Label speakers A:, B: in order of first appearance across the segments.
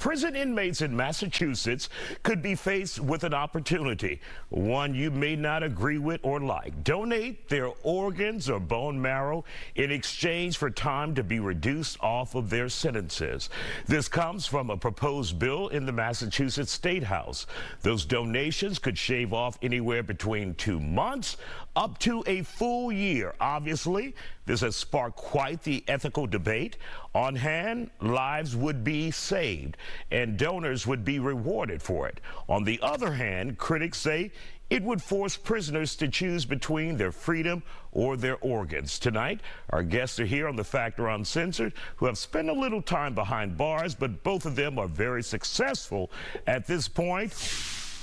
A: prison inmates in Massachusetts could be faced with an opportunity, one you may not agree with or like. Donate their organs or bone marrow in exchange for time to be reduced off of their sentences. This comes from a proposed bill in the Massachusetts State House. Those donations could shave off anywhere between 2 months up to a full year. Obviously, this has sparked quite the ethical debate. On hand, lives would be saved and donors would be rewarded for it. On the other hand, critics say it would force prisoners to choose between their freedom or their organs. Tonight, our guests are here on The Factor Uncensored, who have spent a little time behind bars, but both of them are very successful at this point.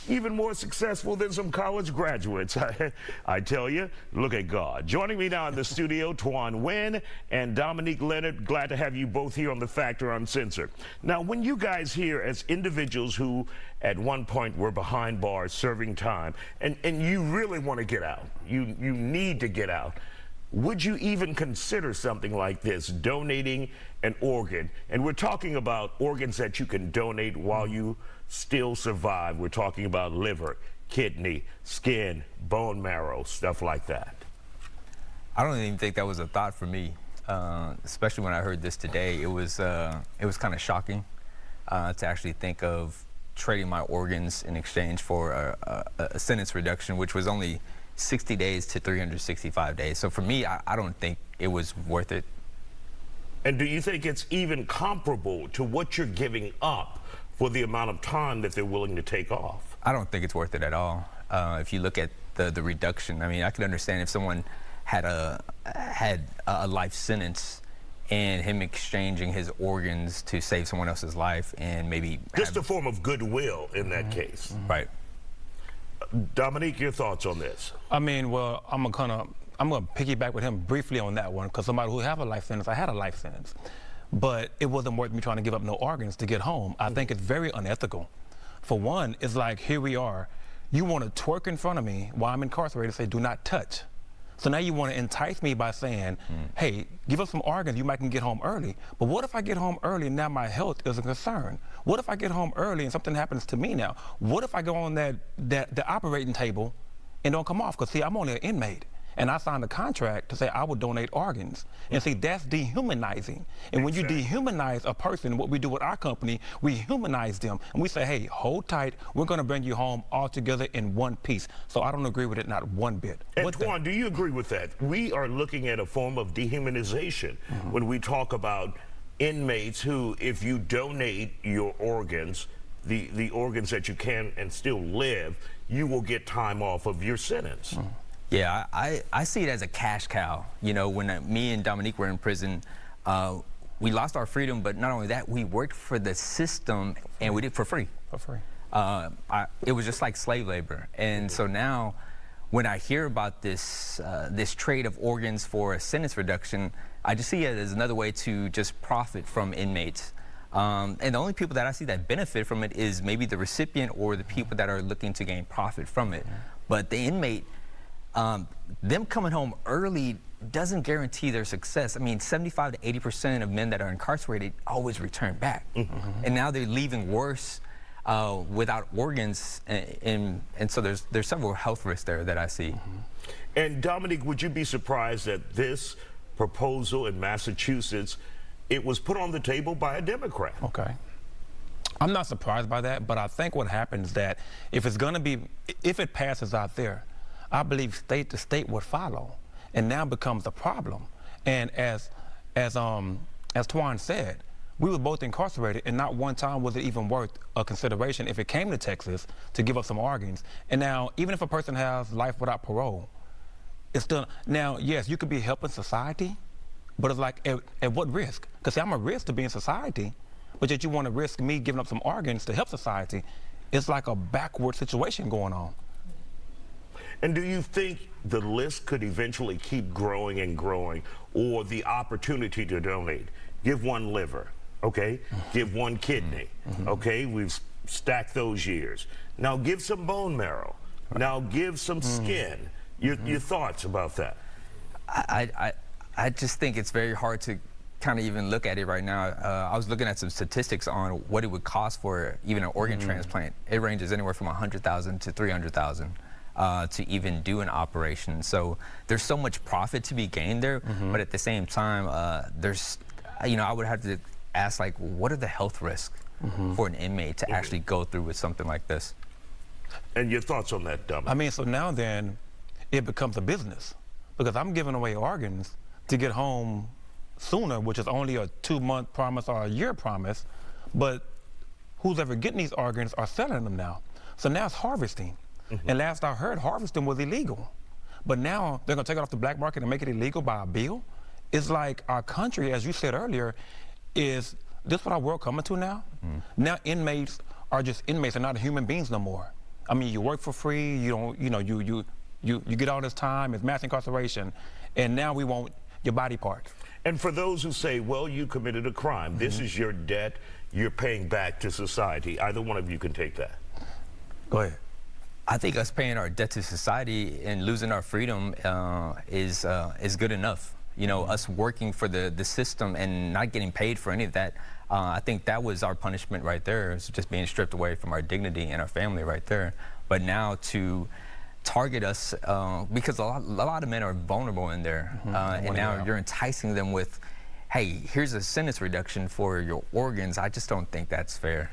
A: Even more successful than some college graduates. I tell you, look at God. Joining me now in the studio, Tuan Nguyen and Dominique Leonard. Glad to have you both here on The Factor Uncensored. Now, when you guys here as individuals who at one point were behind bars serving time, and you really want to get out, you need to get out, would you even consider something like this, donating an organ? And we're talking about organs that you can donate while you still survive. We're talking about liver, kidney, skin, bone marrow, stuff like that.
B: I don't even think that was a thought for me, especially when I heard this today. It was kind of shocking to actually think of trading my organs in exchange for a sentence reduction, which was only 60 days to 365 days. So for me, I don't think it was worth it.
A: And do you think it's even comparable to what you're giving up for the amount of time that they're willing to take off?
B: I don't think it's worth it at all. If you look at the reduction, I mean, I could understand if someone had a life sentence and him exchanging his organs to save someone else's life and maybe
A: just a form of goodwill in that case.
B: Right.
A: Dominique, your thoughts on this?
C: I mean, well, I'm gonna piggyback with him briefly on that one, because somebody who have a life sentence, I had a life sentence, but it wasn't worth me trying to give up no organs to get home. I think it's very unethical. For one, it's like, here we are, you want to twerk in front of me while I'm incarcerated, say do not touch. So now you want to entice me by saying, hey, give us some organs, you might can get home early. But what if I get home early and now my health is a concern? What if I get home early and something happens to me now? What if I go on the operating table and don't come off? Because see, I'm only an inmate. And I signed a contract to say I would donate organs. And see, that's dehumanizing. And when you dehumanize a person, what we do with our company, we humanize them. And we say, hey, hold tight. We're going to bring you home all together in one piece. So I don't agree with it, not one bit.
A: And Tuan, do you agree with that? We are looking at a form of dehumanization when we talk about inmates who, if you donate your organs, the organs that you can and still live, you will get time off of your sentence.
B: Yeah, I see it as a cash cow. You know, when me and Dominique were in prison, we lost our freedom, but not only that, we worked for the system and we did it for free.
C: For free.
B: It was just like slave labor. And so now, when I hear about this, this trade of organs for a sentence reduction, I just see it as another way to just profit from inmates. And the only people that I see that benefit from it is maybe the recipient or the people that are looking to gain profit from it. But the inmate, them coming home early doesn't guarantee their success. I mean, 75 to 80% of men that are incarcerated always return back. And now they're leaving worse without organs. And so there's several health risks there that I see.
A: And Dominique, would you be surprised that this proposal in Massachusetts, it was put on the table by a Democrat?
C: Okay. I'm not surprised by that, but I think what happens is that if it's going to be, if it passes out there, I believe state to state would follow, and now becomes a problem. And as Tuan said, we were both incarcerated, and not one time was it even worth a consideration if it came to Texas to give up some organs. And now, even if a person has life without parole, it's still, now, yes, you could be helping society, but it's like, at what risk? Because I'm a risk to be in society, but yet you want to risk me giving up some organs to help society. It's like a backward situation going on.
A: And do you think the list could eventually keep growing and growing, or the opportunity to donate? Give one liver, okay? Give one kidney, okay? We've stacked those years. Now give some bone marrow. Now give some skin. Your thoughts about that?
B: I just think it's very hard to kind of even look at it right now. I was looking at some statistics on what it would cost for even an organ transplant. It ranges anywhere from $100,000 to $300,000 to even do an operation. So there's so much profit to be gained there, but at the same time, there's, I would have to ask, like, what are the health risks for an inmate to actually go through with something like this?
A: And your thoughts on that, Dominic?
C: I mean, so now then, it becomes a business because I'm giving away organs to get home sooner, which is only a 2-month promise or a year promise, but who's ever getting these organs are selling them now. So now it's harvesting. And last I heard, harvesting was illegal. But now they're gonna take it off the black market and make it illegal by a bill? It's like our country, as you said earlier, is this what our world coming to now? Now inmates are just inmates and not human beings no more. I mean, you work for free, you don't, you get all this time, it's mass incarceration, and now we want your body parts.
A: And for those who say, well, you committed a crime, this is your debt, you're paying back to society, either one of you can take that.
C: Go ahead.
B: I think us paying our debt to society and losing our freedom is good enough. Us working for the system and not getting paid for any of that, I think that was our punishment right there. It's just being stripped away from our dignity and our family right there. But now to target us, because a lot of men are vulnerable in there, and now you're enticing them with, hey, here's a sentence reduction for your organs. I just don't think that's fair.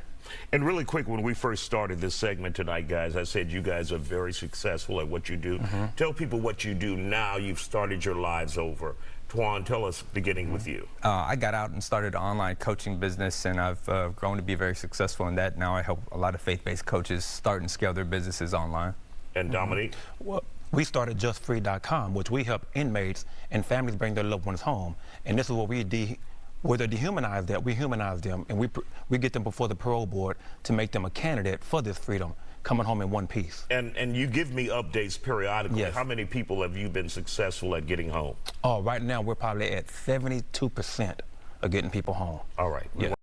A: And really quick, when we first started this segment tonight, guys, I said you guys are very successful at what you do. Tell people what you do now. You've started your lives over. Twan, tell us, beginning with you.
B: I got out and started an online coaching business, and I've grown to be very successful in that. Now I help a lot of faith-based coaches start and scale their businesses online.
A: And Dominique?
C: Well, we started justfree.com, which we help inmates and families bring their loved ones home. And this is what we where they dehumanize that, we humanize them, and we get them before the parole board to make them a candidate for this freedom, coming home in one piece.
A: And you give me updates periodically.
C: Yes.
A: How many people have you been successful at getting home?
C: Oh, right now we're probably at 72% of getting people home.
A: All right.
C: Yeah.